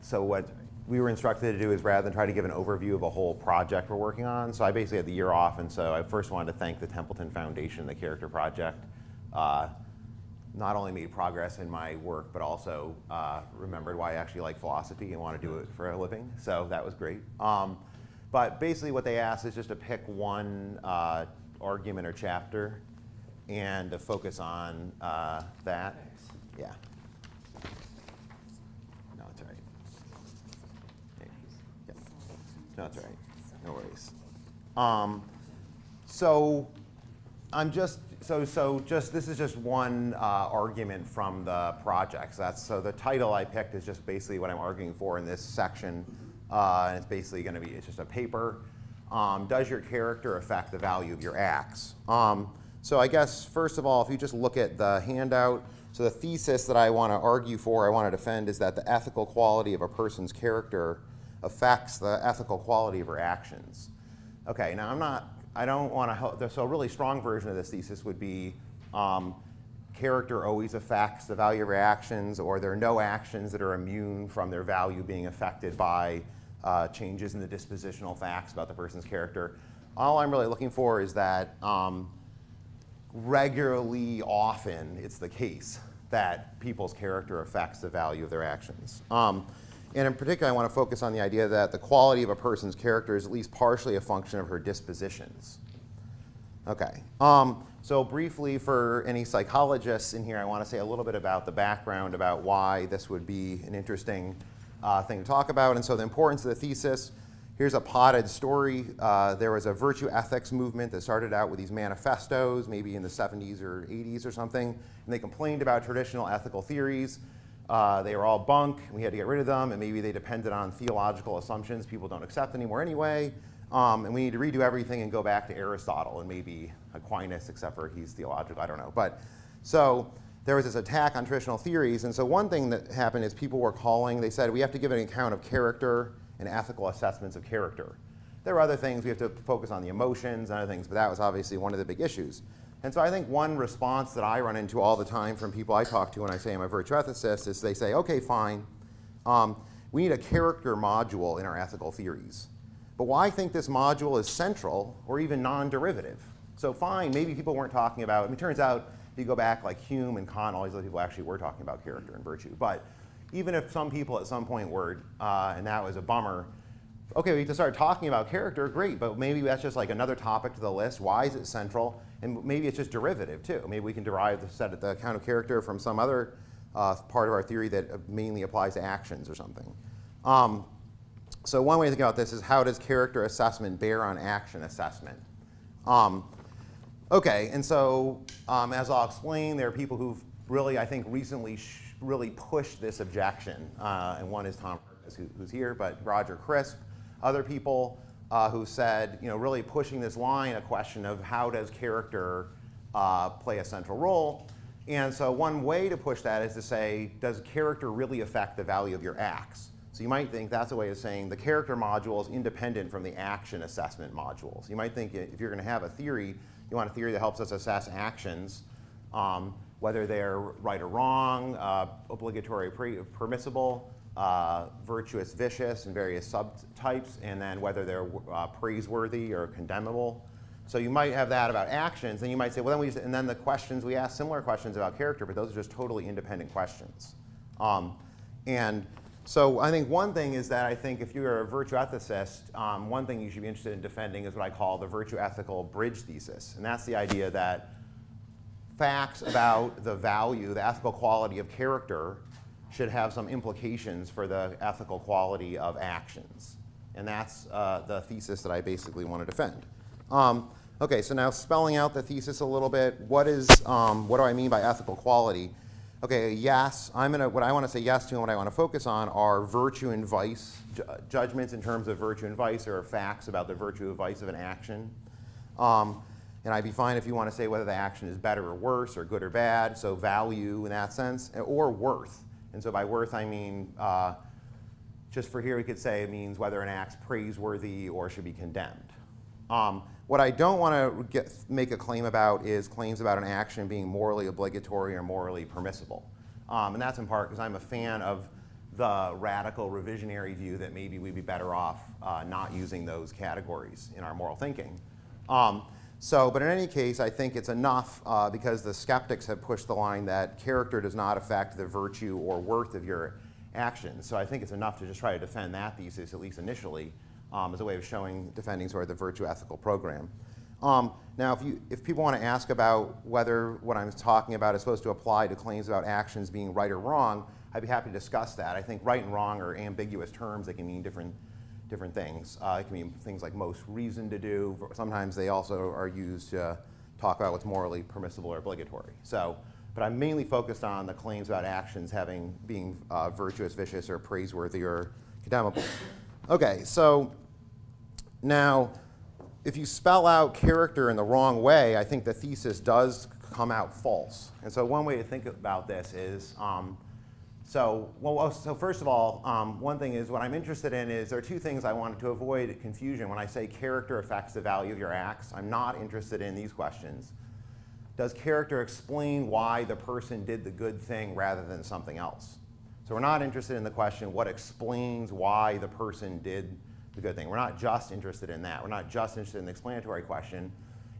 So what we were instructed to do is rather than try to give an overview of a whole project we're working on, so I basically had the year off, and so I first wanted to thank the Templeton Foundation, the Character Project. Not only made progress in my work, but also remembered why I actually like philosophy and want to do it for a living, so that was great. But basically what they asked is just to pick one argument or chapter and to focus on that. Yeah. No, it's all right. Yeah. No, it's all right. No worries. So I'm just this is just one argument from the project. So the title I picked is just basically what I'm arguing for in this section, and it's basically going to be, it's just a paper. Does your character affect the value of your acts? So I guess first of all, if you just look at the handout, so the thesis that I want to argue for, I want to defend, is that the ethical quality of a person's character affects the ethical quality of her actions. Okay, now I don't want to, so a really strong version of this thesis would be character always affects the value of your actions, or there are no actions that are immune from their value being affected by changes in the dispositional facts about the person's character. All I'm really looking for is that regularly, often, it's the case that people's character affects the value of their actions. And in particular, I want to focus on the idea that the quality of a person's character is at least partially a function of her dispositions. Okay. So briefly, for any psychologists in here, I want to say a little bit about the background about why this would be an interesting thing to talk about. And so the importance of the thesis, here's a potted story. There was a virtue ethics movement that started out with these manifestos, maybe in the 70s or 80s or something, and they complained about traditional ethical theories. They were all bunk, we had to get rid of them, and maybe they depended on theological assumptions people don't accept anymore anyway, and we need to redo everything and go back to Aristotle and maybe Aquinas, except for he's theological, I don't know. But so there was this attack on traditional theories, and so one thing that happened is people were calling, they said we have to give an account of character and ethical assessments of character. There are other things, we have to focus on the emotions and other things, but that was obviously one of the big issues. And so I think one response that I run into all the time from people I talk to when I say I'm a virtue ethicist is they say, okay, fine, we need a character module in our ethical theories. But why think this module is central or even non-derivative? So fine, maybe people weren't talking about, I mean, it turns out if you go back like Hume and Kant, all these other people actually were talking about character and virtue. But even if some people at some point were, and that was a bummer, okay, we have to start talking about character, great, but maybe that's just like another topic to the list. Why is it central? And maybe it's just derivative too. Maybe we can derive the account of character from some other part of our theory that mainly applies to actions or something. So one way to think about this is how does character assessment bear on action assessment? Okay, and so as I'll explain, there are people who've really, I think, recently really pushed this objection, and one is Tom who's here, but Roger Crisp, other people who said, really pushing this line, a question of how does character play a central role. And so one way to push that is to say, does character really affect the value of your acts? So you might think that's a way of saying the character module is independent from the action assessment modules. You might think if you're going to have a theory, you want a theory that helps us assess actions, whether they're right or wrong, obligatory, permissible, virtuous, vicious, and various subtypes, and then whether they're praiseworthy or condemnable. So you might have that about actions, and you might say, well, and then the questions, we ask similar questions about character, but those are just totally independent questions. And so I think one thing is that I think if you're a virtue ethicist, one thing you should be interested in defending is what I call the virtue ethical bridge thesis, and that's the idea that facts about the value, the ethical quality of character should have some implications for the ethical quality of actions. And that's the thesis that I basically want to defend. Okay, so now spelling out the thesis a little bit, what do I mean by ethical quality? Okay, yes, what I want to say yes to and what I want to focus on are virtue and vice, judgments in terms of virtue and vice, or facts about the virtue and vice of an action. And I'd be fine if you want to say whether the action is better or worse, or good or bad, so value in that sense, or worth. And so by worth, I mean, just for here, we could say it means whether an act's praiseworthy or should be condemned. What I don't want to make a claim about is claims about an action being morally obligatory or morally permissible. And that's in part because I'm a fan of the radical revisionary view that maybe we'd be better off not using those categories in our moral thinking. But in any case, I think it's enough because the skeptics have pushed the line that character does not affect the virtue or worth of your actions. So I think it's enough to just try to defend that thesis, at least initially, as a way of defending sort of the virtue ethical program. Now, if people want to ask about whether what I'm talking about is supposed to apply to claims about actions being right or wrong, I'd be happy to discuss that. I think right and wrong are ambiguous terms that can mean different things. It can mean things like most reason to do. Sometimes they also are used to talk about what's morally permissible or obligatory. But I'm mainly focused on the claims about actions being virtuous, vicious, or praiseworthy or condemnable. Okay, so now if you spell out character in the wrong way, I think the thesis does come out false. And so one way to think about this is, so first of all, one thing is what I'm interested in is there are two things I wanted to avoid confusion. When I say character affects the value of your acts, I'm not interested in these questions. Does character explain why the person did the good thing rather than something else? So we're not interested in the question, what explains why the person did the good thing. We're not just interested in that. We're not just interested in the explanatory question.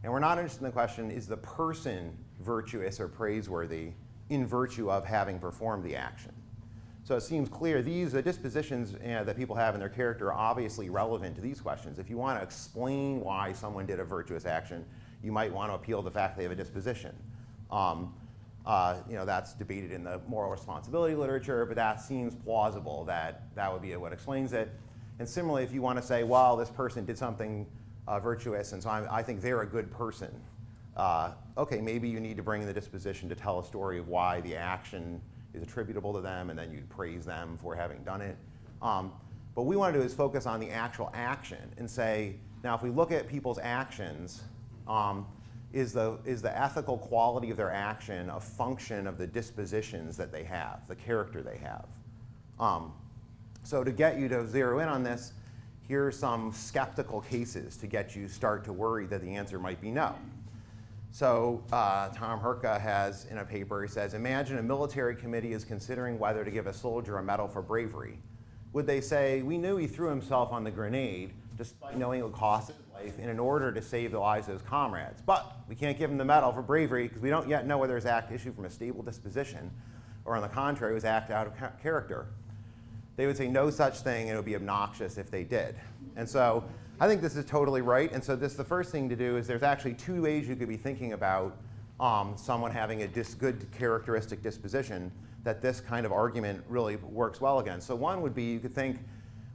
And we're not interested in the question, is the person virtuous or praiseworthy in virtue of having performed the action? So it seems clear the dispositions that people have in their character are obviously relevant to these questions. If you want to explain why someone did a virtuous action, you might want to appeal to the fact they have a disposition. That's debated in the moral responsibility literature, but that seems plausible that would be what explains it. And similarly, if you want to say, well, this person did something virtuous, and so I think they're a good person. Okay, maybe you need to bring in the disposition to tell a story of why the action is attributable to them, and then you'd praise them for having done it. But what we want to do is focus on the actual action and say, now if we look at people's actions, is the ethical quality of their action a function of the dispositions that they have, the character they have? So to get you to zero in on this, here are some skeptical cases to get you start to worry that the answer might be no. So Tom Herka has in a paper, he says, imagine a military committee is considering whether to give a soldier a medal for bravery. Would they say, we knew he threw himself on the grenade despite knowing it would cost his life and in order to save the lives of his comrades, but we can't give him the medal for bravery because we don't yet know whether his act issued from a stable disposition or on the contrary was act out of character? They would say no such thing, and it would be obnoxious if they did. And so I think this is totally right. And so the first thing to do is there's actually two ways you could be thinking about someone having a good characteristic disposition that this kind of argument really works well against. So one would be you could think,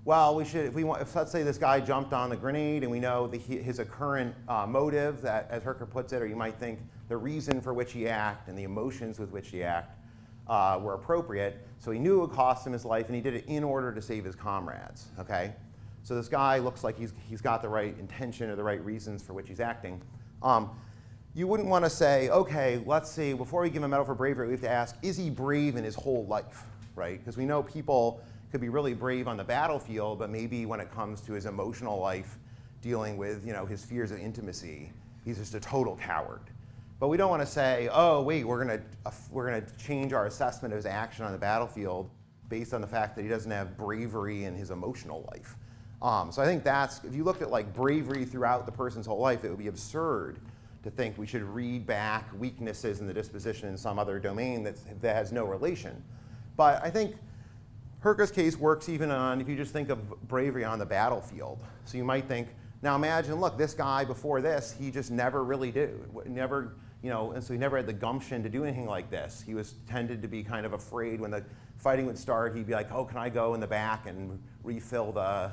well, if let's say this guy jumped on the grenade and we know his current motive, that, as Herker puts it, or you might think the reason for which he acted and the emotions with which he acted were appropriate. So he knew it would cost him his life, and he did it in order to save his comrades. Okay, so this guy looks like he's got the right intention or the right reasons for which he's acting. You wouldn't want to say, okay, let's see, before we give him a medal for bravery, we have to ask, is he brave in his whole life, right? Because we know people could be really brave on the battlefield, but maybe when it comes to his emotional life, dealing with his fears of intimacy, he's just a total coward. But we don't want to say, oh, wait, we're going to change our assessment of his action on the battlefield based on the fact that he doesn't have bravery in his emotional life. So I think if you looked at like bravery throughout the person's whole life, it would be absurd to think we should read back weaknesses in the disposition in some other domain that has no relation. But I think Herka's case works even on, if you just think of bravery on the battlefield. So you might think, now imagine, look, this guy before this, he just never really did. And so he never had the gumption to do anything like this. He tended to be kind of afraid when the fighting would start. He'd be like, oh, can I go in the back and refill the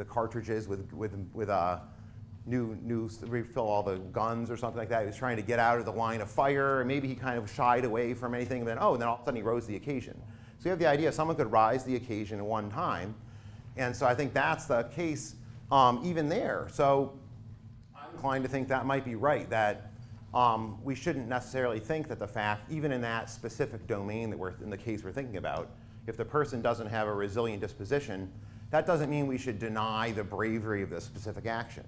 cartridges with refill all the guns or something like that. He was trying to get out of the line of fire, and maybe he kind of shied away from anything, and then all of a sudden he rose to the occasion. So you have the idea someone could rise to the occasion at one time, and so I think that's the case even there. So I'm inclined to think that might be right, that we shouldn't necessarily think that the fact, even in that specific domain that in the case we're thinking about, if the person doesn't have a resilient disposition, that doesn't mean we should deny the bravery of the specific action.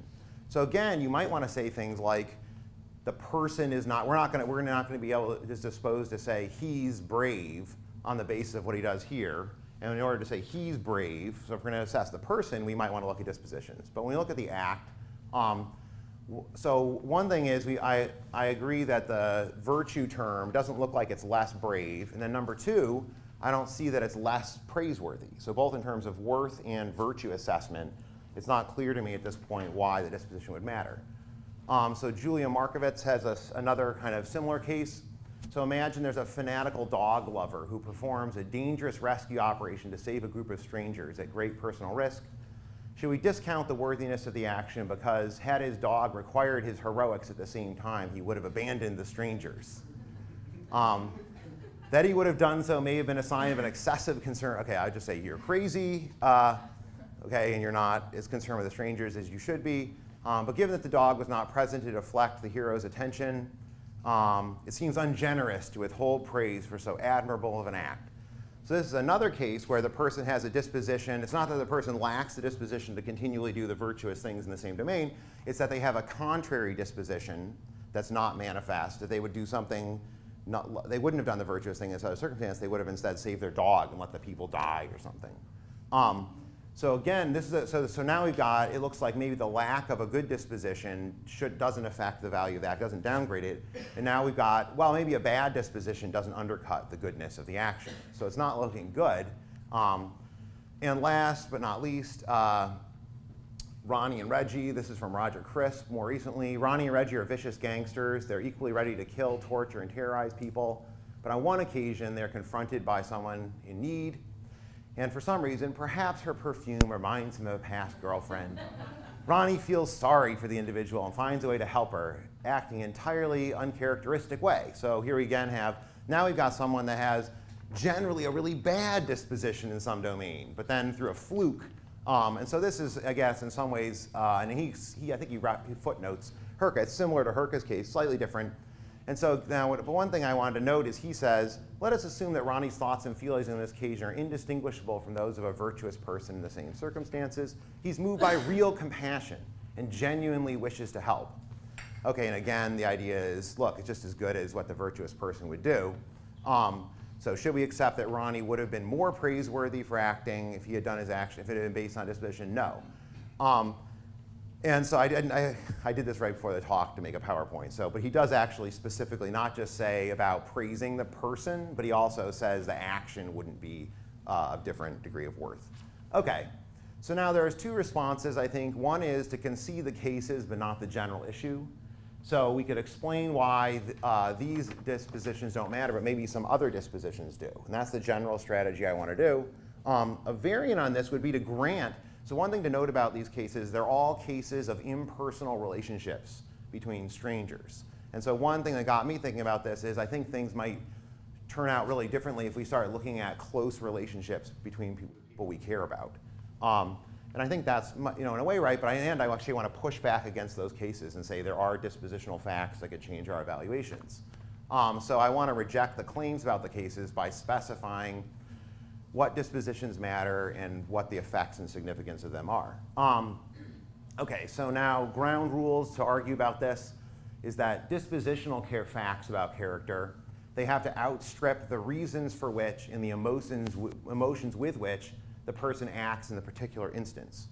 So again, you might want to say things like, the person is not, we're not going to be able to disposed to say he's brave on the basis of what he does here. And in order to say he's brave, so if we're going to assess the person, we might want to look at dispositions. But when we look at the act, so one thing is I agree that the virtue term doesn't look like it's less brave. And then number two, I don't see that it's less praiseworthy. So both in terms of worth and virtue assessment, it's not clear to me at this point why the disposition would matter. So Julia Markovitz has another kind of similar case. So imagine there's a fanatical dog lover who performs a dangerous rescue operation to save a group of strangers at great personal risk. Should we discount the worthiness of the action because had his dog required his heroics at the same time, he would have abandoned the strangers? That he would have done so may have been a sign of an excessive concern. Okay, I would just say you're crazy, okay, and you're not as concerned with the strangers as you should be. But given that the dog was not present to deflect the hero's attention, it seems ungenerous to withhold praise for so admirable of an act. So this is another case where the person has a disposition. It's not that the person lacks the disposition to continually do the virtuous things in the same domain. It's that they have a contrary disposition that's not manifest, that they would do something, they wouldn't have done the virtuous thing in this other circumstance. They would have instead saved their dog and let the people die or something. So again, this is so now we've got, it looks like maybe the lack of a good disposition doesn't affect the value of the act, doesn't downgrade it. And now we've got, well, maybe a bad disposition doesn't undercut the goodness of the action. So it's not looking good. And last but not least, Ronnie and Reggie. This is from Roger Crisp more recently. Ronnie and Reggie are vicious gangsters. They're equally ready to kill, torture, and terrorize people. But on one occasion, they're confronted by someone in need. And for some reason, perhaps her perfume reminds him of a past girlfriend. Ronnie feels sorry for the individual and finds a way to help her, acting entirely uncharacteristic way. So here we again have, now we've got someone that has generally a really bad disposition in some domain, but then through a fluke. And so this is, I guess, in some ways, and I think he footnotes Herka. It's similar to Herka's case, slightly different. And so now, one thing I wanted to note is he says, let us assume that Ronnie's thoughts and feelings on this occasion are indistinguishable from those of a virtuous person in the same circumstances. He's moved by real compassion and genuinely wishes to help. Okay, and again, the idea is, look, it's just as good as what the virtuous person would do. So should we accept that Ronnie would have been more praiseworthy for acting if he had done his action, if it had been based on disposition? No. And so I did this right before the talk to make a PowerPoint. But he does actually specifically not just say about praising the person, but he also says the action wouldn't be a different degree of worth. Okay, so now there's two responses, I think. One is to concede the cases, but not the general issue. So we could explain why these dispositions don't matter, but maybe some other dispositions do. And that's the general strategy I want to do. A variant on this would be to grant. So one thing to note about these cases, they're all cases of impersonal relationships between strangers. And so one thing that got me thinking about this is I think things might turn out really differently if we start looking at close relationships between people we care about. And I think that's, in a way right, but I actually want to push back against those cases and say there are dispositional facts that could change our evaluations. So I want to reject the claims about the cases by specifying what dispositions matter and what the effects and significance of them are. Okay, so now ground rules to argue about this is that dispositional facts about character, they have to outstrip the reasons for which and the emotions with which the person acts in the particular instance.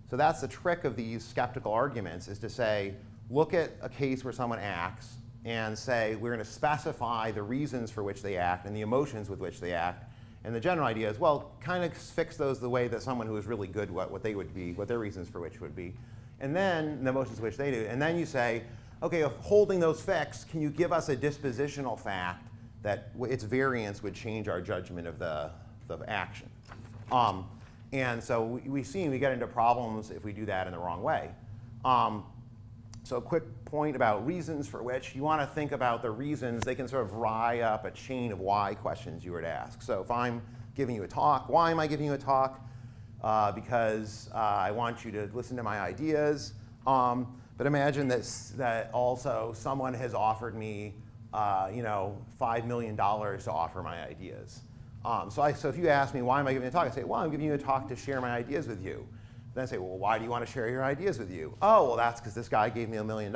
So that's the trick of these skeptical arguments, is to say, look at a case where someone acts and say, we're going to specify the reasons for which they act and the emotions with which they act. And the general idea is, well, kind of fix those the way that someone who is really good, what they would be, what their reasons for which would be. And then the emotions which they do. And then you say, okay, if holding those fixed, can you give us a dispositional fact that its variance would change our judgment of the action? And so we get into problems if we do that in the wrong way. So a quick point about reasons for which. You want to think about the reasons. They can sort of rile up a chain of why questions you were to ask. So if I'm giving you a talk, why am I giving you a talk? Because I want you to listen to my ideas. But imagine that also someone has offered me $5 million to offer my ideas. So if you ask me, why am I giving you a talk? I say, well, I'm giving you a talk to share my ideas with you. Then I say, well, why do you want to share your ideas with you? Oh, well, that's because this guy gave me $1 million.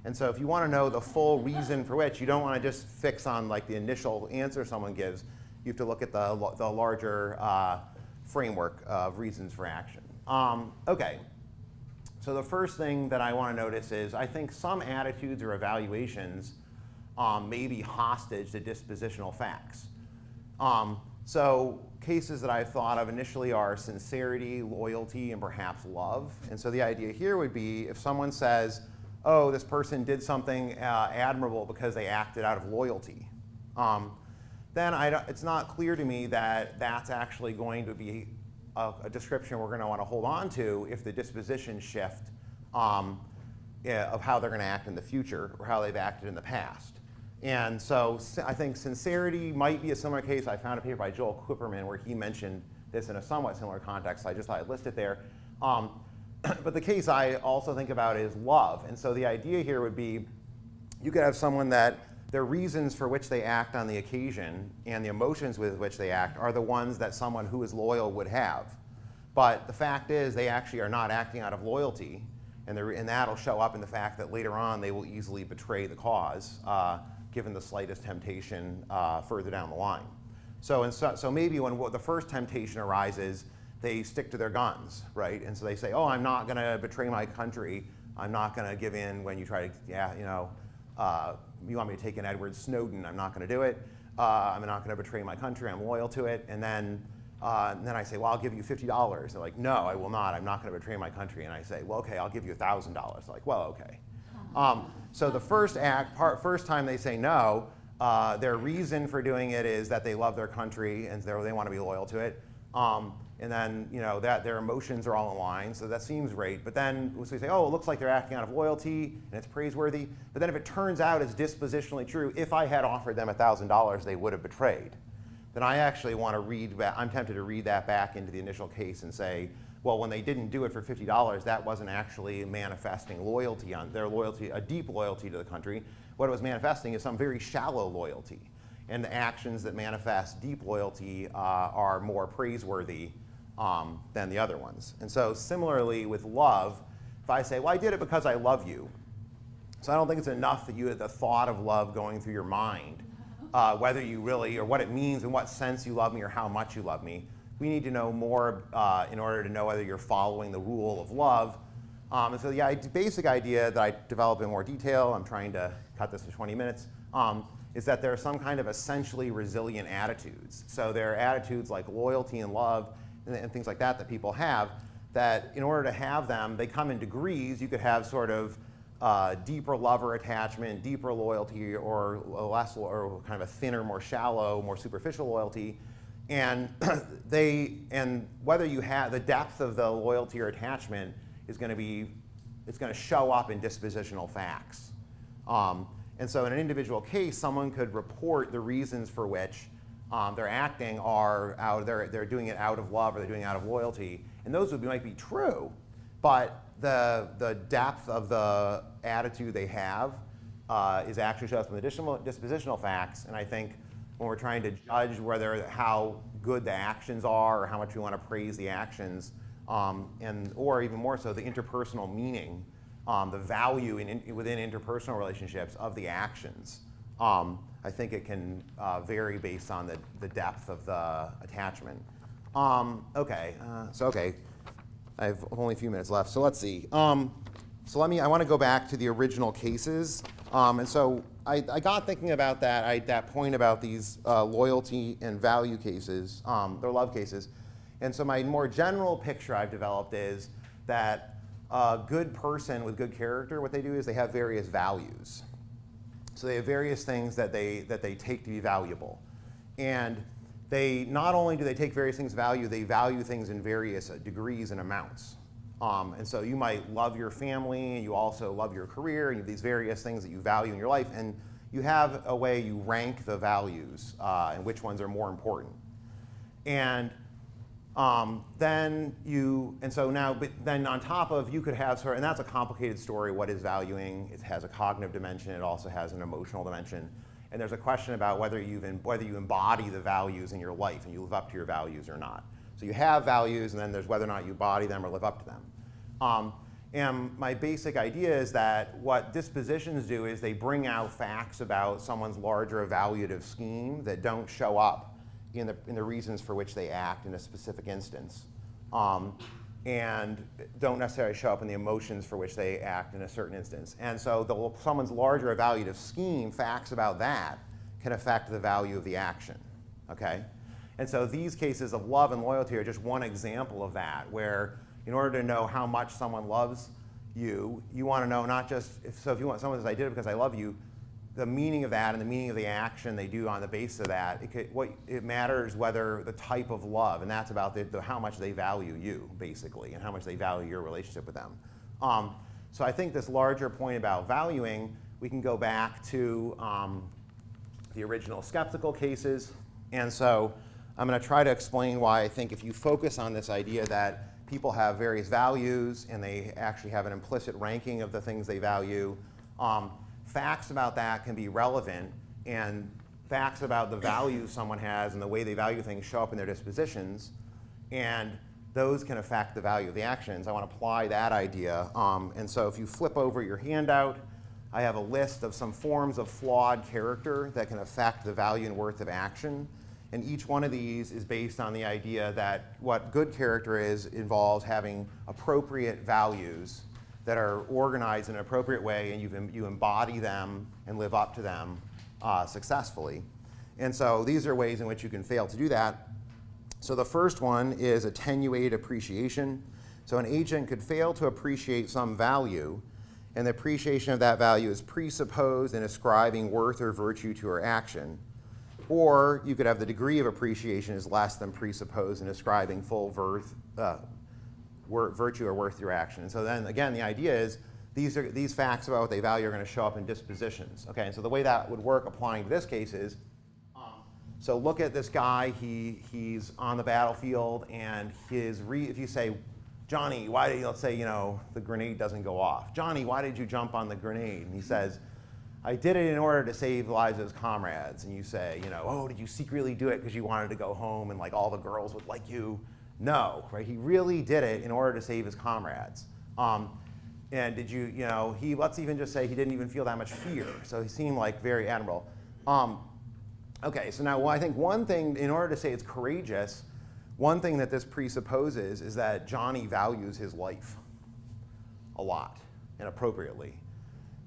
And so if you want to know the full reason for which, you don't want to just fix on like the initial answer someone gives. You have to look at the larger framework of reasons for action. Okay. So the first thing that I want to notice is I think some attitudes or evaluations may be hostage to dispositional facts. So cases that I've thought of initially are sincerity, loyalty, and perhaps love. And so the idea here would be if someone says, oh, this person did something admirable because they acted out of loyalty, then it's not clear to me that that's actually going to be a description we're going to want to hold on to if the disposition shift of how they're going to act in the future or how they've acted in the past. And so I think sincerity might be a similar case. I found a paper by Joel Quipperman where he mentioned this in a somewhat similar context, so I just thought I'd list it there. But the case I also think about is love. And so the idea here would be you could have someone that their reasons for which they act on the occasion and the emotions with which they act are the ones that someone who is loyal would have. But the fact is they actually are not acting out of loyalty, and that'll show up in the fact that later on they will easily betray the cause given the slightest temptation further down the line. So maybe when the first temptation arises, they stick to their guns, right? And so they say, oh, I'm not going to betray my country. I'm not going to give in when you try to, you want me to take in Edward Snowden. I'm not going to do it. I'm not going to betray my country. I'm loyal to it. And then I say, well, I'll give you $50. They're like, no, I will not. I'm not going to betray my country. And I say, well, okay, I'll give you $1,000. They're like, well, okay. So the first time they say no, their reason for doing it is that they love their country and they want to be loyal to it. And then that their emotions are all in line, so that seems great. But then we say, oh, it looks like they're acting out of loyalty and it's praiseworthy. But then if it turns out it's dispositionally true, if I had offered them $1,000, they would have betrayed. Then I actually want to read back. I'm tempted to read that back into the initial case and say, well, when they didn't do it for $50, that wasn't actually manifesting loyalty on their loyalty, a deep loyalty to the country. What it was manifesting is some very shallow loyalty. And the actions that manifest deep loyalty are more praiseworthy than the other ones. And so similarly with love, if I say, well, I did it because I love you. So I don't think it's enough that you had the thought of love going through your mind, whether you really, or what it means, in what sense you love me or how much you love me. We need to know more in order to know whether you're following the rule of love. And so the basic idea that I develop in more detail, I'm trying to cut this to 20 minutes, is that there are some kind of essentially resilient attitudes. So there are attitudes like loyalty and love and things like that people have, that in order to have them, they come in degrees. You could have sort of deeper love or attachment, deeper loyalty, or less, or kind of a thinner, more shallow, more superficial loyalty. And whether you have the depth of the loyalty or attachment is going to show up in dispositional facts. And so in an individual case, someone could report the reasons for which they're acting they're doing it out of love or they're doing it out of loyalty, and those might be true, but the depth of the attitude they have is actually shows up in the dispositional facts. And I think when we're trying to judge how good the actions are or how much we want to praise the actions, or even more so the interpersonal meaning, the value within interpersonal relationships of the actions. I think it can vary based on the depth of the attachment. Okay, I have only a few minutes left, so let's see. I want to go back to the original cases. And so I got thinking about that point about these loyalty and value cases, they're love cases. And so my more general picture I've developed is that a good person with good character, what they do is they have various values. So they have various things that they take to be valuable. And not only do they take various things value, they value things in various degrees and amounts. And so you might love your family, and you also love your career, and you have these various things that you value in your life, and you have a way you rank the values and which ones are more important. And then on top of, you could have and that's a complicated story. What is valuing? It has a cognitive dimension. It also has an emotional dimension. And there's a question about whether you embody the values in your life and you live up to your values or not. So you have values, and then there's whether or not you embody them or live up to them. And my basic idea is that what dispositions do is they bring out facts about someone's larger evaluative scheme that don't show up in the reasons for which they act in a specific instance, and don't necessarily show up in the emotions for which they act in a certain instance. And so someone's larger evaluative scheme, facts about that, can affect the value of the action, okay? And so these cases of love and loyalty are just one example of that, where in order to know how much someone loves you, you want to know not just, if you want someone to say, I did it because I love you, the meaning of that and the meaning of the action they do on the basis of that, it matters whether the type of love, and that's about how much they value you, basically, and how much they value your relationship with them. So I think this larger point about valuing, we can go back to the original skeptical cases. And so I'm going to try to explain why I think if you focus on this idea that people have various values and they actually have an implicit ranking of the things they value, facts about that can be relevant, and facts about the value someone has and the way they value things show up in their dispositions, and those can affect the value of the actions. I want to apply that idea. And so if you flip over your handout, I have a list of some forms of flawed character that can affect the value and worth of action. And each one of these is based on the idea that what good character involves having appropriate values that are organized in an appropriate way, and you embody them and live up to them successfully. And so these are ways in which you can fail to do that. So the first one is attenuated appreciation. So an agent could fail to appreciate some value, and the appreciation of that value is presupposed in ascribing worth or virtue to her action. Or you could have the degree of appreciation is less than presupposed in ascribing full virtue or worth to your action. And so then again, the idea is these facts about what they value are going to show up in dispositions. Okay, and so the way that would work applying to this case is, so look at this guy, he's on the battlefield, and if you say, Johnny, why did you, let's say, the grenade doesn't go off. Johnny, why did you jump on the grenade? And he says, I did it in order to save the lives of his comrades. And you say, oh, did you secretly do it because you wanted to go home and like all the girls would like you? No, right? He really did it in order to save his comrades. And did you, let's even just say he didn't even feel that much fear. So he seemed like very admirable. Okay, so now I think one thing, in order to say it's courageous, one thing that this presupposes is that Johnny values his life a lot and appropriately.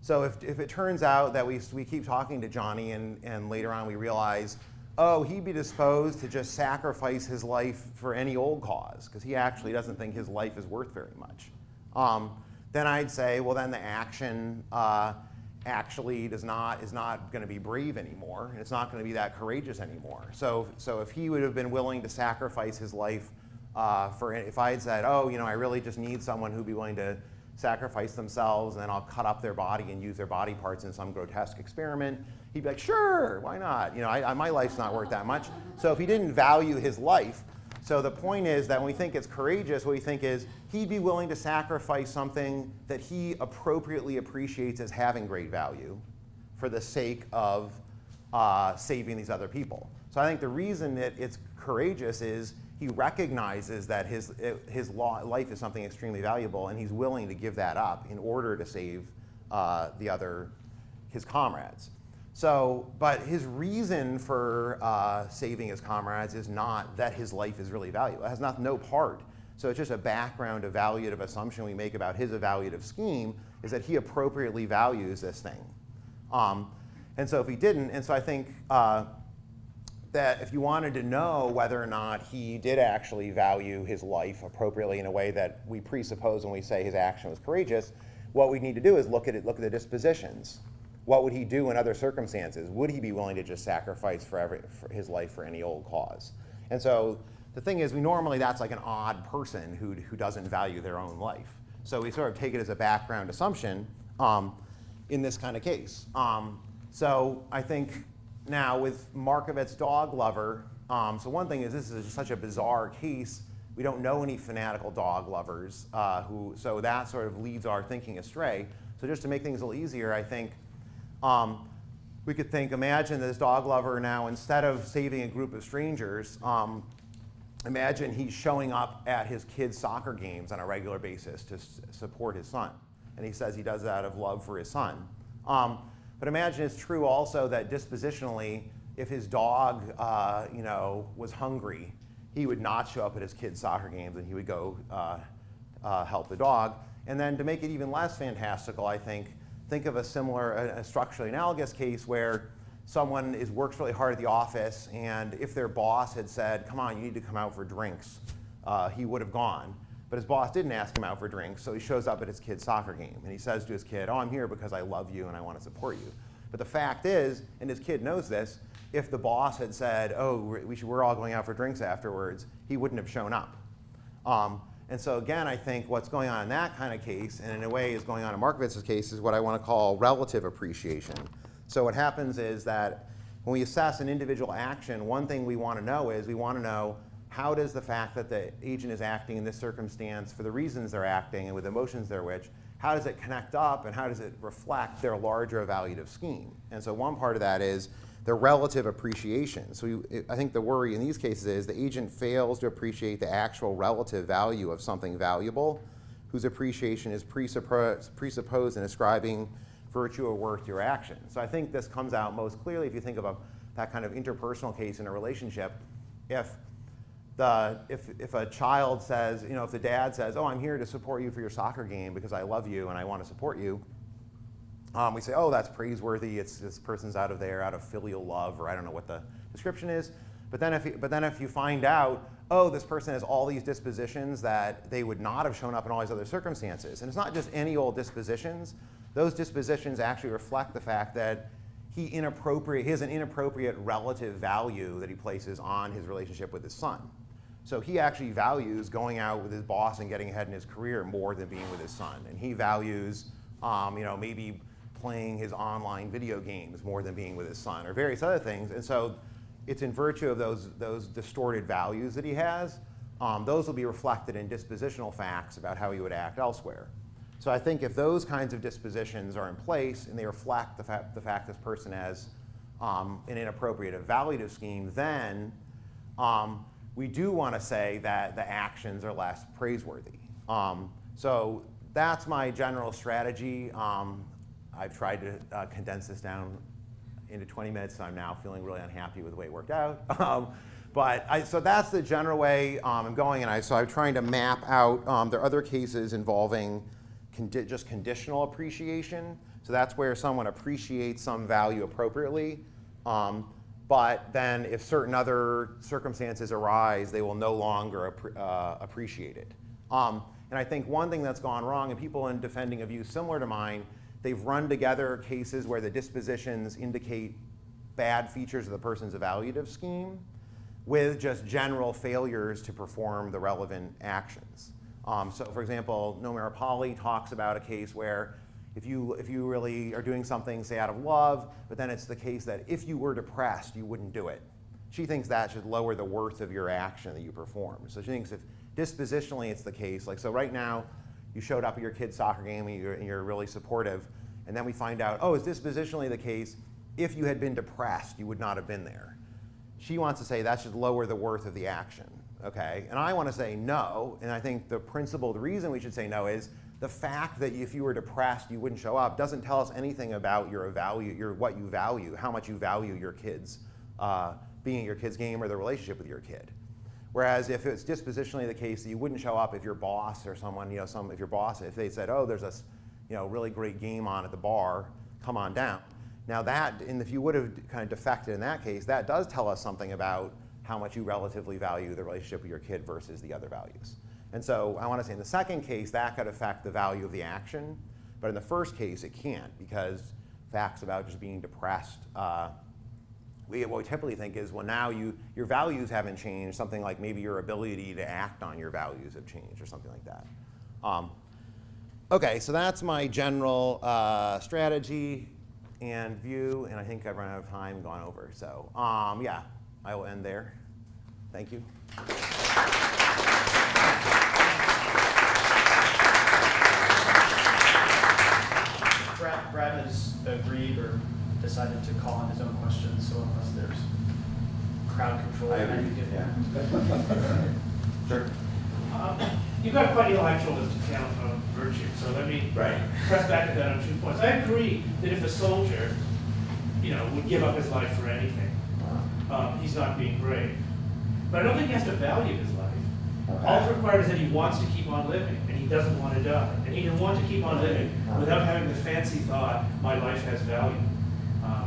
So if it turns out that we keep talking to Johnny and later on we realize, oh, he'd be disposed to just sacrifice his life for any old cause because he actually doesn't think his life is worth very much, then I'd say, well, then the action actually is not going to be brave anymore, and it's not going to be that courageous anymore. So if he would have been willing to sacrifice his life if I had said, oh, I really just need someone who'd be willing to sacrifice themselves, and then I'll cut up their body and use their body parts in some grotesque experiment, he'd be like, sure, why not? My life's not worth that much. So if he didn't value his life, so the point is that when we think it's courageous, what we think is he'd be willing to sacrifice something that he appropriately appreciates as having great value for the sake of saving these other people. So I think the reason that it's courageous is he recognizes that his life is something extremely valuable, and he's willing to give that up in order to save his comrades. So, but his reason for saving his comrades is not that his life is really valuable. It has no part. So it's just a background evaluative assumption we make about his evaluative scheme is that he appropriately values this thing. And so if he didn't, and so I think that if you wanted to know whether or not he did actually value his life appropriately in a way that we presuppose when we say his action was courageous, what we need to do is look at the dispositions. What would he do in other circumstances? Would he be willing to just sacrifice for his life for any old cause? And so the thing is, that's like an odd person who doesn't value their own life. So we sort of take it as a background assumption in this kind of case. So I think now with Markovitz's dog lover, so one thing is this is just such a bizarre case. We don't know any fanatical dog lovers so that sort of leads our thinking astray. So just to make things a little easier, I think we could imagine this dog lover now, instead of saving a group of strangers, imagine he's showing up at his kids' soccer games on a regular basis to support his son. And he says he does that out of love for his son. But imagine it's true also that dispositionally, if his dog was hungry, he would not show up at his kids' soccer games, and he would go help the dog. And then to make it even less fantastical, I think of a similar, a structurally analogous case where someone works really hard at the office, and if their boss had said, come on, you need to come out for drinks, he would have gone. But his boss didn't ask him out for drinks, so he shows up at his kid's soccer game, and he says to his kid, oh, I'm here because I love you and I want to support you. But the fact is, and his kid knows this, if the boss had said, oh, we're all going out for drinks afterwards, he wouldn't have shown up. And so again, I think what's going on in that kind of case, and in a way is going on in Markowitz's case, is what I want to call relative appreciation. So what happens is that when we assess an individual action, one thing we want to know how does the fact that the agent is acting in this circumstance for the reasons they're acting and with emotions they're which, how does it connect up and how does it reflect their larger evaluative scheme? And so one part of that is the relative appreciation. So I think the worry in these cases is the agent fails to appreciate the actual relative value of something valuable, whose appreciation is presupposed in ascribing virtue or worth to your action. So I think this comes out most clearly if you think of that kind of interpersonal case in a relationship. If a child says, if the dad says, oh, I'm here to support you for your soccer game because I love you and I want to support you, we say, oh, that's praiseworthy. This person's out of filial love, or I don't know what the description is. But then if you find out, oh, this person has all these dispositions that they would not have shown up in all these other circumstances, and it's not just any old dispositions. Those dispositions actually reflect the fact that he has an inappropriate relative value that he places on his relationship with his son. So he actually values going out with his boss and getting ahead in his career more than being with his son, and he values, maybe playing his online video games more than being with his son, or various other things. And so it's in virtue of those distorted values that he has, those will be reflected in dispositional facts about how he would act elsewhere. So I think if those kinds of dispositions are in place and they reflect the fact this person has an inappropriate evaluative scheme, then we do want to say that the actions are less praiseworthy. So that's my general strategy. I've tried to condense this down into 20 minutes, so I'm now feeling really unhappy with the way it worked out. So that's the general way I'm going, and I'm trying to map out. There are other cases involving just conditional appreciation. So that's where someone appreciates some value appropriately, but then if certain other circumstances arise, they will no longer appreciate it. And I think one thing that's gone wrong, and people in defending a view similar to mine, they've run together cases where the dispositions indicate bad features of the person's evaluative scheme with just general failures to perform the relevant actions. So for example, Nomura Pali talks about a case where if you really are doing something, say, out of love, but then it's the case that if you were depressed, you wouldn't do it. She thinks that should lower the worth of your action that you perform. So she thinks if dispositionally it's the case, like so right now, you showed up at your kid's soccer game and you're really supportive, and then we find out, oh, is dispositionally the case, if you had been depressed, you would not have been there. She wants to say that should lower the worth of the action, okay? And I want to say no, and I think the reason we should say no is the fact that if you were depressed, you wouldn't show up doesn't tell us anything about what you value, how much you value your kids, being at your kid's game or the relationship with your kid. Whereas if it's dispositionally the case that you wouldn't show up if your boss or someone, if they said, oh, there's this, really great game on at the bar, come on down. Now and if you would have kind of defected in that case, that does tell us something about how much you relatively value the relationship with your kid versus the other values. And so I want to say in the second case, that could affect the value of the action, but in the first case, it can't, because facts about just being depressed, what we typically think is, well, now your values haven't changed, something like maybe your ability to act on your values have changed or something like that. Okay, so that's my general strategy and view, and I think I've run out of time and gone over. So yeah, I will end there. Thank you. Brad has agreed or decided to call on his own questions, so unless there's crowd control, I agree. Sure. You've got quite intellectual account of virtue, so let me press back to that on 2 points. I agree that if a soldier, would give up his life for anything, he's not being brave. But I don't think he has to value his life. Okay. All it's required is that he wants to keep on living, and he doesn't want to die. And he can want to keep on living without having the fancy thought, my life has value.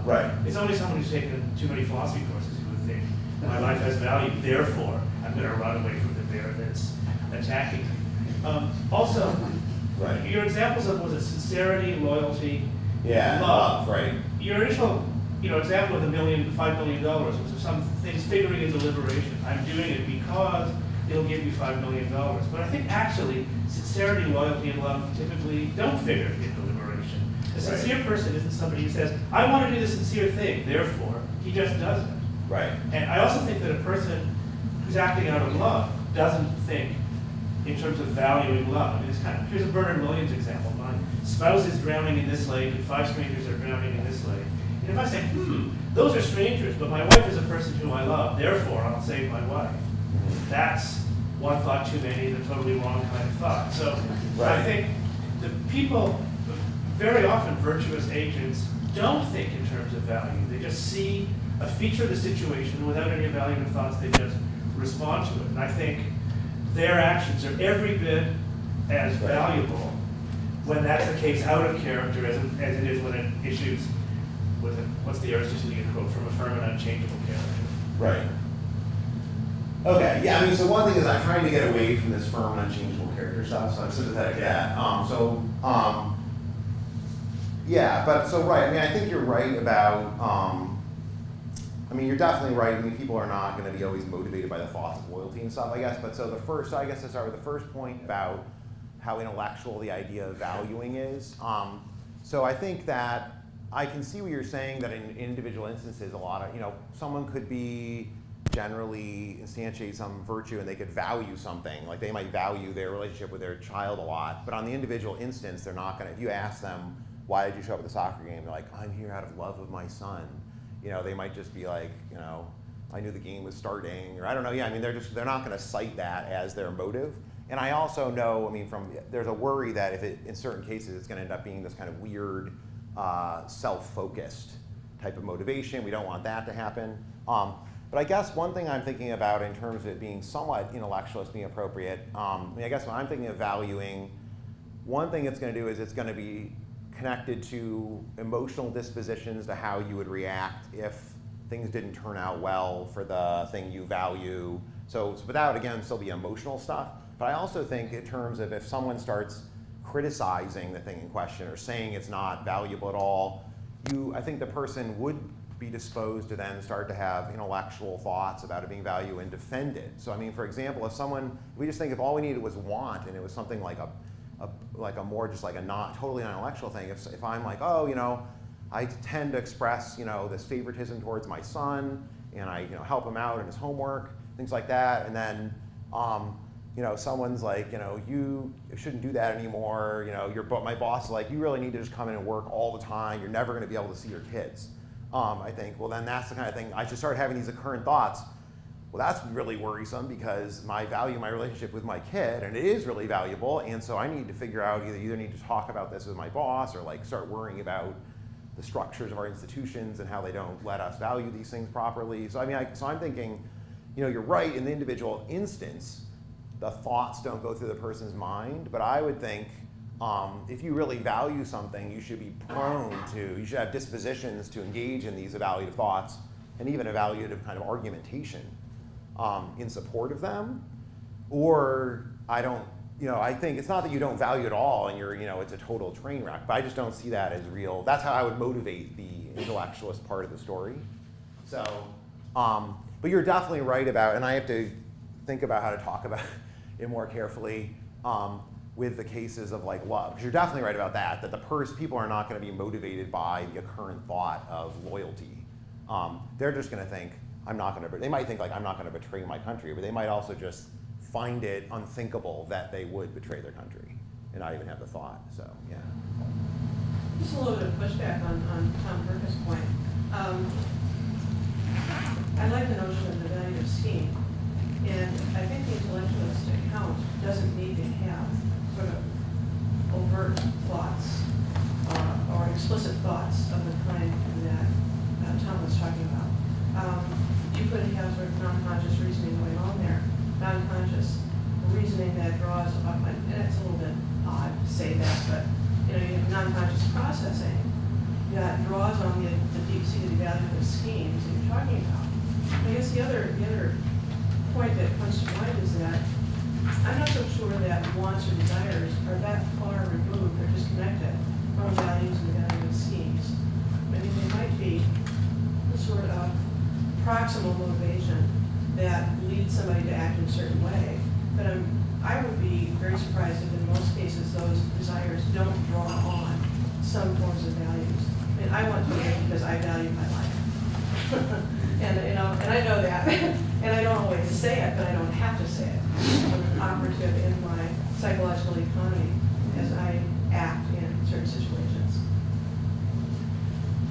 Right. It's only someone who's taken too many philosophy courses who would think, my life has value, therefore I'm going to run away from the bear that's attacking me. Also, Right. your examples of, was it sincerity, loyalty, Yeah, love, right. Your initial example of $5 million was of some things figuring into liberation. I'm doing it because it'll give you $5 million. But I think actually, sincerity, loyalty, and love typically don't figure into liberation. A sincere person isn't somebody who says, I want to do the sincere thing, therefore, he just does it. Right. And I also think that a person who's acting out of love doesn't think in terms of valuing love. I mean, it's here's a Bernard Williams example. My spouse is drowning in this lake, and 5 strangers are drowning in this lake. And if I say, those are strangers, but my wife is a person whom I love, therefore I'll save my wife. That's one thought too many, the totally wrong kind of thought. So I think the people, very often virtuous agents, don't think in terms of value. They just see a feature of the situation without any evaluative thoughts, they just respond to it. And I think their actions are every bit as valuable when that's the case out of character as it is when it issues with what's the Aristotelian quote, from a firm and unchangeable character. Right. Okay, yeah, I mean, so one thing is I'm trying to get away from this firm and unchangeable character stuff, so I'm sympathetic to that. Yeah, but so right, I mean, I think you're right about, I mean, you're definitely right. I mean, people are not going to be always motivated by the thoughts of loyalty and stuff, I guess. But so I guess to start with the first point about how intellectual the idea of valuing is. So I think that I can see what you're saying, that in individual instances, a lot of, someone could be generally instantiate some virtue and they could value something. Like they might value their relationship with their child a lot, but on the individual instance, they're not going to, if you ask them, why did you show up at the soccer game? They're like, I'm here out of love of my son. They might just be like, I knew the game was starting, or I don't know. Yeah, I mean, they're not going to cite that as their motive. And I also know, I mean, there's a worry that if in certain cases, it's going to end up being this kind of weird, self-focused type of motivation. We don't want that to happen. But I guess one thing I'm thinking about in terms of it being somewhat intellectualist, being appropriate, I guess when I'm thinking of valuing, one thing it's going to do is it's going to be connected to emotional dispositions to how you would react if things didn't turn out well for the thing you value. So without, again, still be emotional stuff. But I also think in terms of if someone starts criticizing the thing in question or saying it's not valuable at all, I think the person would be disposed to then start to have intellectual thoughts about it being value and defend it. So I mean, for example, we just think if all we needed was want and it was something like a more just like a not totally non-intellectual thing, if I'm like, I tend to express, this favoritism towards my son, and I, help him out in his homework, things like that, and then, someone's like, you shouldn't do that anymore. My boss is like, you really need to just come in and work all the time. You're never going to be able to see your kids. I think, well, then that's the kind of thing I should start having these recurrent thoughts. Well, that's really worrisome because I value my relationship with my kid, and it is really valuable, and so I need to figure out either need to talk about this with my boss or like start worrying about the structures of our institutions and how they don't let us value these things properly. So I mean, I'm thinking, you're right in the individual instance, the thoughts don't go through the person's mind, but I would think if you really value something, you should be you should have dispositions to engage in these evaluative thoughts and even evaluative kind of argumentation in support of them. Or I think it's not that you don't value it all and it's a total train wreck, but I just don't see that as real. That's how I would motivate the intellectualist part of the story. So, but you're definitely right about, and I have to think about how to talk about it more carefully with the cases of like love. Because you're definitely right about that people are not going to be motivated by the current thought of loyalty. They're just going to think, they might think like, I'm not going to betray my country, but they might also just find it unthinkable that they would betray their country and not even have the thought, so yeah. Just a little bit of pushback on Tom Perkins' point. I like the notion of the value of scheme, and I think the intellectualist account doesn't need to have sort of overt thoughts or explicit thoughts of the kind that Tom was talking about. schemes that you're talking about. I guess the other point that comes to mind is that I'm not so sure that wants or desires are that far removed or disconnected from values and value schemes. I mean, they might be a sort of proximal motivation that leads somebody to act in a certain way, but I would be very surprised if in most cases those desires don't draw on some forms of values. I mean, I want to live because I value my life. And I know that, and I don't always say it, but I don't have to say it. I'm operative in my psychological economy as I act in certain situations.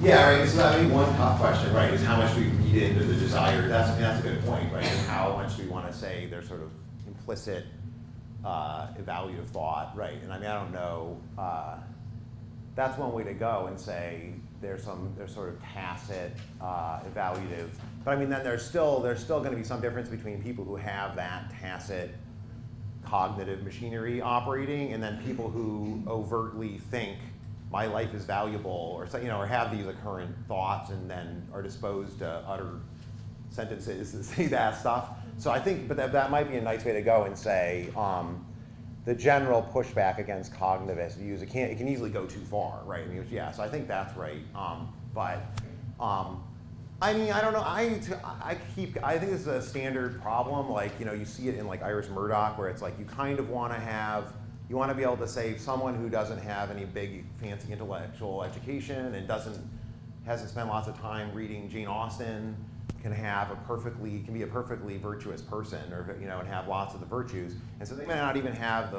Yeah, right. So I mean, one tough question, right, is how much do we read into the desire? That's a good point, right? And how much do we want to say there's sort of implicit evaluative thought, right? And I mean, I don't know. That's one way to go and say there's sort of tacit evaluative, but I mean, then there's still going to be some difference between people who have that tacit cognitive machinery operating, and then people who overtly think my life is valuable, or or have these recurrent thoughts, and then are disposed to utter sentences that say that stuff. So I think, but that might be a nice way to go and say the general pushback against cognitivist views, it can easily go too far, right? I mean, yeah. So I think that's right. I mean, I don't know. I think this is a standard problem. Like, you see it in like Iris Murdoch, where it's like you kind of want to be able to say someone who doesn't have any big fancy intellectual education and hasn't spent lots of time reading Jane Austen can be a perfectly virtuous person, or and have lots of the virtues, and so they may not even have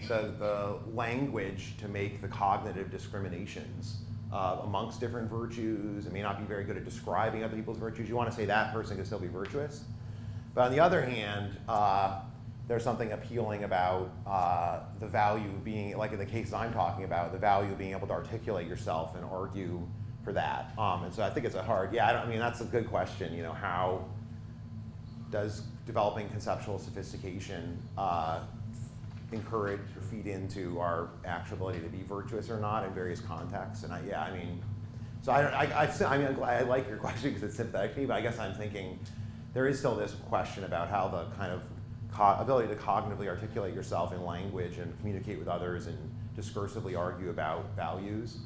the language to make the cognitive discriminations amongst different virtues, and may not be very good at describing other people's virtues. You want to say that person can still be virtuous, but on the other hand, there's something appealing about the value of being, like in the cases I'm talking about, the value of being able to articulate yourself and argue for that. And so I think it's that's a good question. How does developing conceptual sophistication encourage or feed into our actual ability to be virtuous or not in various contexts? And I like your question because it's sympathetic to me, but I guess I'm thinking there is still this question about how the kind of ability to cognitively articulate yourself in language and communicate with others and discursively argue about values.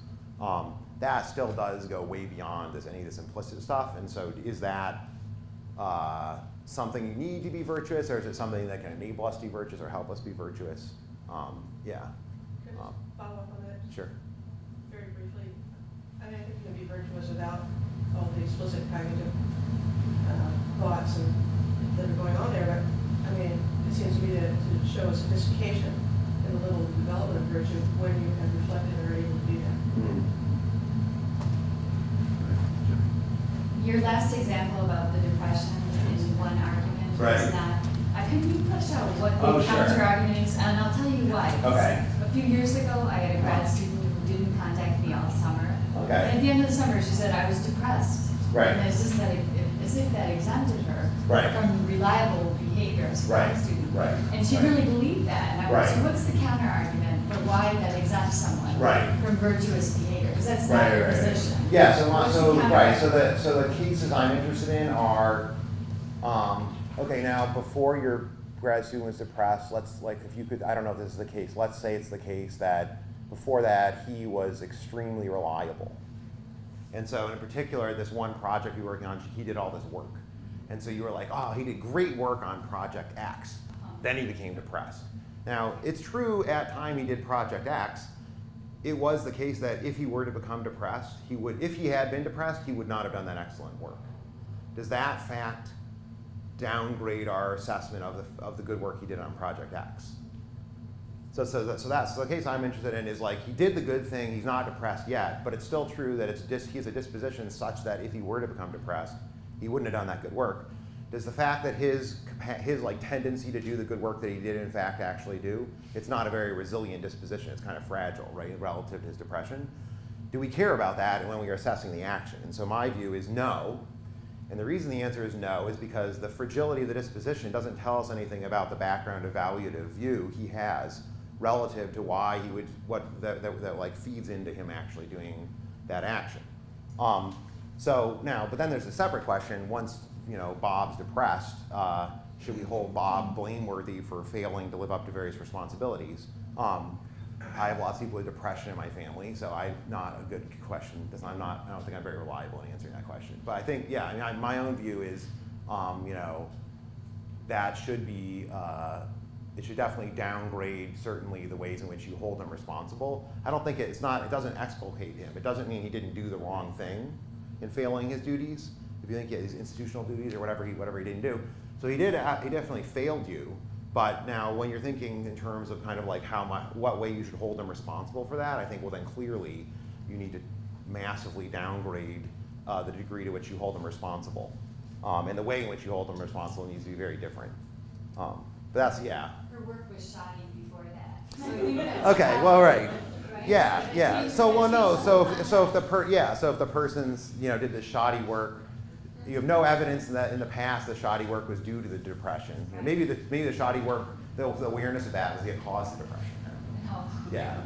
That still does go way beyond any of this implicit stuff. And so is that something you need to be virtuous, or is it something that can enable us to be virtuous or help us be virtuous? Yeah. Can I just follow up on that? Sure. Very briefly. I think you can be virtuous without all the explicit cognitive thoughts that are going on there. But I mean, it seems to me to show a sophistication in the little development of virtue when you have reflected and are able to do that. Mm-hmm. Your last example about the depression in one argument Right. is that, can you flesh out what the Oh, sure. counter argument is? And I'll tell you why. Okay. A few years ago, I had a grad student who didn't contact me all summer. Okay. And at the end of the summer, she said I was depressed. Right. And it's just that as if that exempted her Right. from reliable behavior as a grad student. Right. And she really believed that. And I was, Right. so what's the counter argument for why that exempts someone Right. from virtuous behavior? Because that's not your position. Yeah. What's So the counter right. So argument? the cases I'm interested in are okay. Now, before your grad student was depressed, if you could, I don't know if this is the case. Let's say it's the case that before that he was extremely reliable, and so in particular, this one project you were working on, he did all this work, and so you were like, oh, he did great work on project X. Then he became depressed. Now, it's true at time he did project X, it was the case that if he were to become depressed, if he had been depressed, he would not have done that excellent work. Does that fact downgrade our assessment of the good work he did on project X? So the case I'm interested in is like he did the good thing, he's not depressed yet, but it's still true that he has a disposition such that if he were to become depressed, he wouldn't have done that good work. Does the fact that his tendency to do the good work that he did in fact actually do, it's not a very resilient disposition, it's kind of fragile, right, relative to his depression. Do we care about that when we are assessing the action? And so my view is no. And the reason the answer is no is because the fragility of the disposition doesn't tell us anything about the background evaluative view he has relative to why he would, that feeds into him actually doing that action. So now, but then there's a separate question. Once Bob's depressed, should we hold Bob blameworthy for failing to live up to various responsibilities? I have lots of people with depression in my family, so I'm not a good question because I don't think I'm very reliable in answering that question. But I think, yeah, I mean, my own view is, that should be, it should definitely downgrade certainly the ways in which you hold him responsible. I don't think it doesn't exculpate him. It doesn't mean he didn't do the wrong thing in failing his duties. If you think he had his institutional duties or whatever he didn't do. So he definitely failed you. But now when you're thinking in terms of kind of like what way you should hold him responsible for that, I think, well then clearly you need to massively downgrade the degree to which you hold him responsible. And the way in which you hold him responsible needs to be very different. But that's, yeah. Her work was shoddy before that. Okay, well, right. Yeah. So, well, no. So if the person's did this shoddy work, you have no evidence that in the past the shoddy work was due to the depression. Maybe the shoddy work, the awareness of that was the cause of depression. Yeah.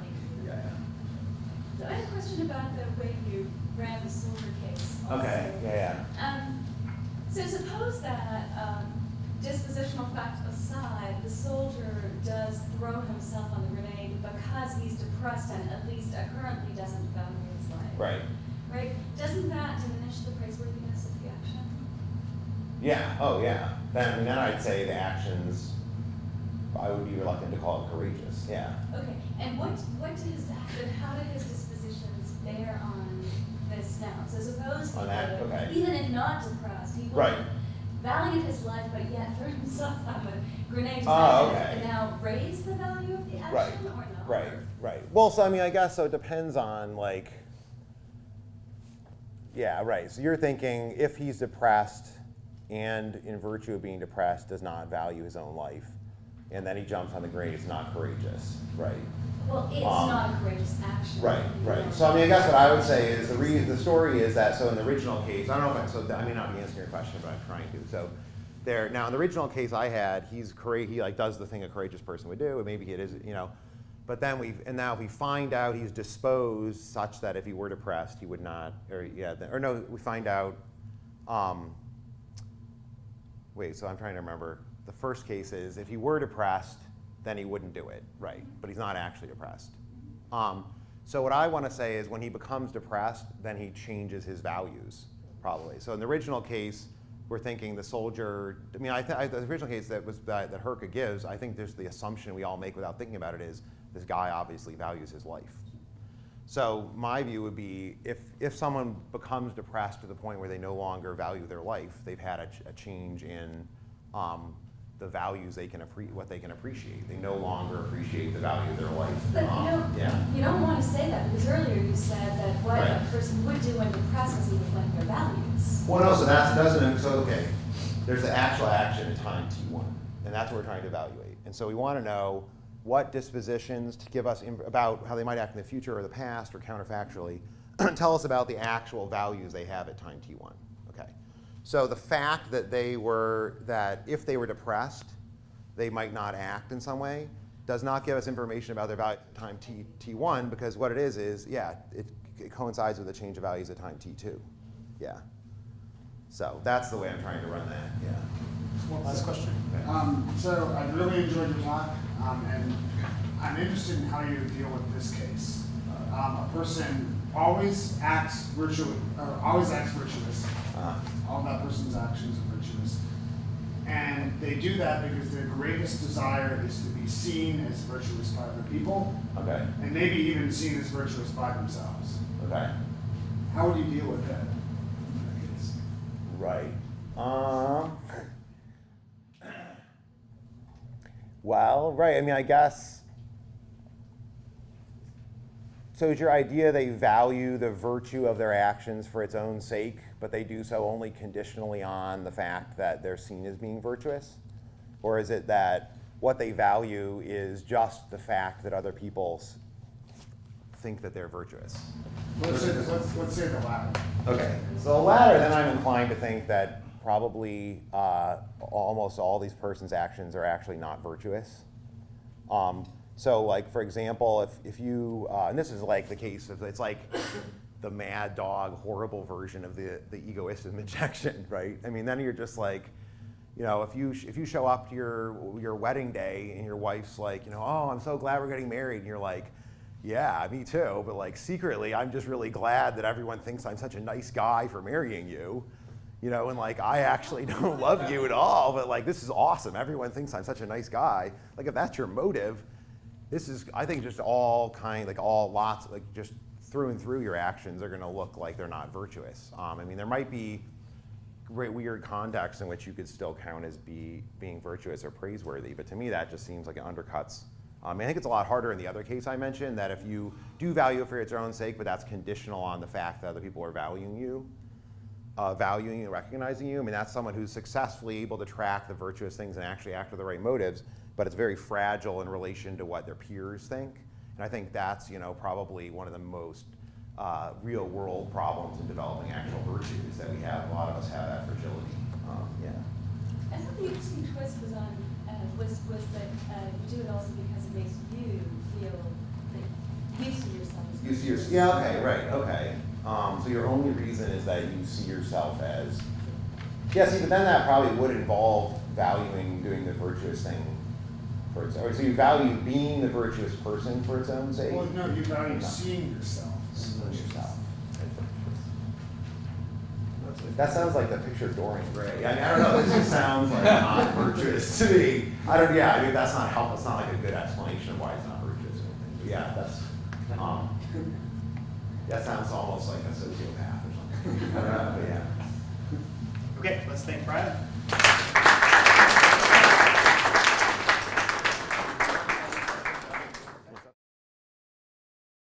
So I have a question about the way you ran the Silver case. Also. Okay. Yeah. So suppose that dispositional facts aside, the soldier does throw himself on the grenade because he's depressed and at least currently doesn't value his life. Right. Right? Doesn't that diminish the praiseworthiness of the action? Yeah. Oh, yeah. Then I'd say the actions, I would be reluctant to call it courageous. Yeah. Okay. And how did his dispositions bear on this now? So suppose On that? Okay. even if not depressed, he would Right. valued his life, but yet threw himself on a grenade. Okay. And now raise the value of the action or not? Right. Well, so I mean, I guess so. It depends on like. Yeah. Right. So you're thinking if he's depressed, and in virtue of being depressed, does not value his own life, and then he jumps on the grenade, it's not courageous. Right. Well, it's not a courageous action. Right. So I mean, I guess what I would say is the story is that, so in the original case, I don't know I may not be answering your question, but I'm trying to. So now in the original case I had, he like does the thing a courageous person would do, and maybe it is, but then now if we find out he's disposed such that if he were depressed, he would not, we find out, so I'm trying to remember. The first case is if he were depressed, then he wouldn't do it, right? But he's not actually depressed. So what I want to say is when he becomes depressed, then he changes his values, probably. So in the original case, we're thinking the soldier, I mean, the original case that Herka gives, I think there's the assumption we all make without thinking about it is this guy obviously values his life. So my view would be if someone becomes depressed to the point where they no longer value their life, they've had a change in the values what they can appreciate. They no longer appreciate the value of their life. But you don't want to say that because earlier you said that what a person would do when depressed is reflect their values. Well, no, so okay. There's the actual action at time T1, and that's what we're trying to evaluate. And so we want to know what dispositions to give us about how they might act in the future or the past or counterfactually tell us about the actual values they have at time T1. Okay. So the fact that if they were depressed, they might not act in some way does not give us information about their value at time T1 because what it is it coincides with the change of values at time T2. Yeah. So that's the way I'm trying to run that. Yeah. One last question. So I really enjoyed your talk, and I'm interested in how you deal with this case. A person always acts virtuous. All that person's actions are virtuous, and they do that because their greatest desire is to be seen as virtuous by other people, Okay. and maybe even seen as virtuous by themselves. Okay. How would you deal with that? Right. Well, right. I mean, I guess. So is your idea they value the virtue of their actions for its own sake, but they do so only conditionally on the fact that they're seen as being virtuous? Or is it that what they value is just the fact that other people think that they're virtuous? Let's say the latter. Okay, so the latter, then I'm inclined to think that probably almost all these person's actions are actually not virtuous. So like, for example, if you, and this is like the case of, it's like the mad dog, horrible version of the egoism injection, right? I mean, then you're just like, you know, if you show up to your wedding day and your wife's like, you know, oh, I'm so glad we're getting married, and you're like, yeah, me too, but like secretly, I'm just really glad that everyone thinks I'm such a nice guy for marrying you, you know, and like I actually don't love you at all, but like this is awesome. Everyone thinks I'm such a nice guy. Like if that's your motive, this is, I think, just all lots, like just through and through your actions are going to look like they're not virtuous. I mean, there might be great weird contexts in which you could still count as being virtuous or praiseworthy, but to me that just seems like it undercuts. I think it's a lot harder in the other case I mentioned, that if you do value it for its own sake, but that's conditional on the fact that other people are valuing you and recognizing you. I mean, that's someone who's successfully able to track the virtuous things and actually act with the right motives, but it's very fragile in relation to what their peers think. And I think that's, you know, probably one of the most real world problems in developing actual virtues that we have. A lot of us have that fragility. Yeah. I thought the interesting twist was on was that you do it also because it makes you feel that you see yourself as You see yourself. Yeah. Okay. Right. Okay. So your only reason is that you see yourself as. Yeah. See, but then that probably would involve valuing doing the virtuous thing for its own. So you value being the virtuous person for its own sake. Well, no, you value seeing yourself. Seeing yourself. That sounds like the picture of Dorian Gray. I mean, I don't know. This just sounds like not virtuous to me. I mean, that's not helpful. It's not like a good explanation of why it's not virtuous or anything. But yeah, that's. That sounds almost like a sociopath or something. I don't know, but yeah. Okay, let's thank Brad.